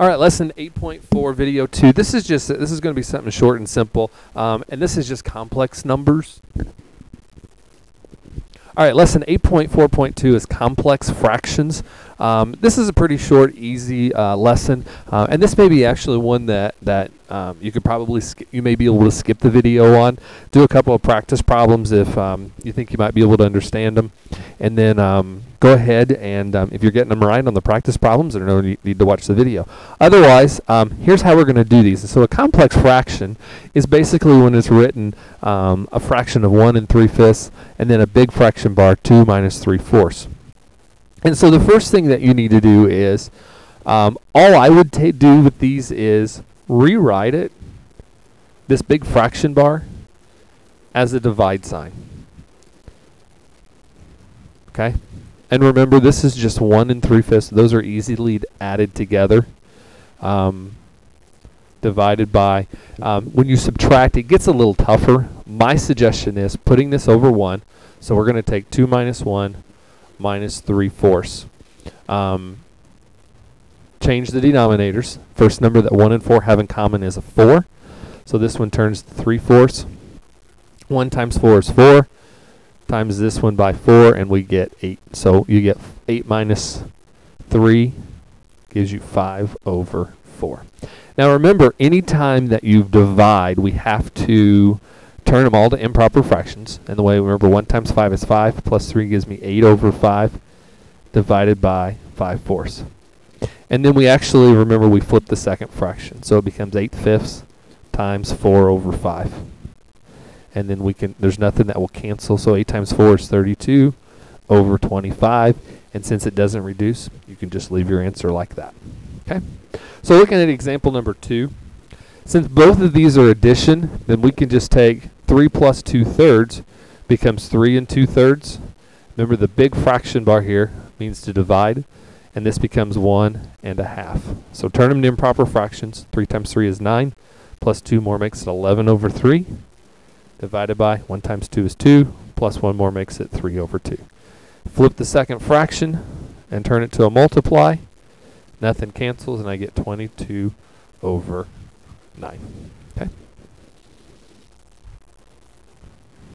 All right, lesson 8.4, video 2. This is going to be something short and simple, and this is just complex numbers. All right, lesson 8.4.2 is complex fractions. This is a pretty short, easy lesson, and this may be actually one that you could probably you may be able to skip the video on. Do a couple of practice problems if you think you might be able to understand them, and then go ahead and if you're getting them right on the practice problems, then you need to watch the video. Otherwise, here's how we're going to do these. So a complex fraction is basically when it's written a fraction of 1 3/5, and then a big fraction bar 2 minus 3/4. And so the first thing that you need to do is, all I would do with these is rewrite it, this big fraction bar, as a divide sign. Okay? And remember, this is just 1 3/5. Those are easily added together. Divided by, when you subtract, it gets a little tougher. My suggestion is putting this over 1. So we're going to take 2 minus 1 minus 3/4. Change the denominators. First number that 1 and 4 have in common is a 4. So this one turns to 3/4. 1 times 4 is 4. Times this one by 4, and we get 8. So you get 8 minus 3 gives you 5 over 4. Now remember, anytime that you divide, we have to turn them all to improper fractions. And the way, remember, 1 times 5 is 5, plus 3 gives me 8 over 5, divided by 5/4. And then we actually, remember, we flip the second fraction. So it becomes 8/5 times 4 over 5. And then we can, there's nothing that will cancel, so 8 times 4 is 32 over 25. And since it doesn't reduce, you can just leave your answer like that. Okay? So looking at example number 2, since both of these are addition, then we can just take 3 plus 2/3 becomes 3 2/3. Remember, the big fraction bar here means to divide, and this becomes 1 1/2. So turn them to improper fractions. 3 times 3 is 9, plus 2 more makes it 11 over 3, divided by 1 times 2 is 2, plus 1 more makes it 3 over 2. Flip the second fraction and turn it to a multiply. Nothing cancels, and I get 22 over 9. Okay.